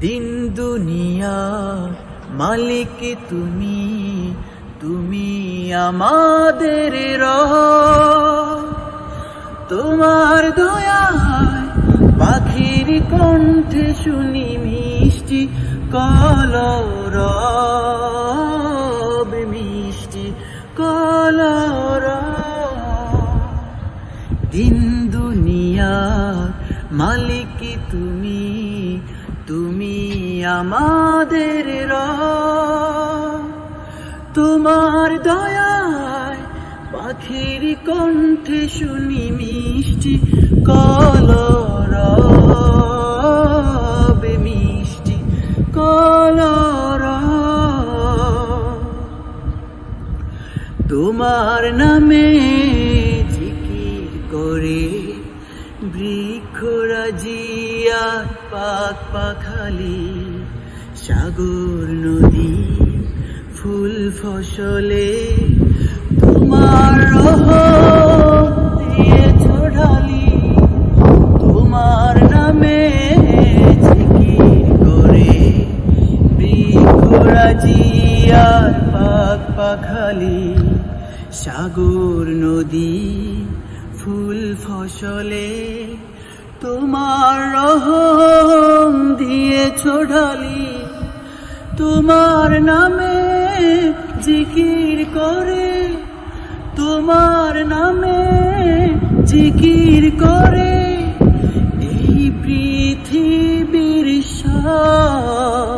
দিন দুনিয়া মালিক তুমি, তুমি আমাদের রব। তোমার দয়ায় পাখির কণ্ঠে শুনি মিষ্টি কলরব, মিষ্টি কলরব। দিন দুনিয়ার মালিক তুমি, তুমি আমাদের রব। তোমার দয়ায় পাখির কণ্ঠে শুনি মিষ্টি কলরব, মিষ্টি কলরব। তোমার নামে জিকির করে বৃক্ষরাজিয়া পাক পাখালি, সাগর নদী ফুল ফসলে তোমার রহম দিয়েছো ঢালি। তোমার নামে জিকির করে বৃক্ষরাজিয়া পাক পাখালি, সাগর নদী ফুল ফসলে তোমার রহম দিয়েছো ঢালি। তোমার নামে জিকির করে, তোমার নামে জিকির করে এই পৃথিবীর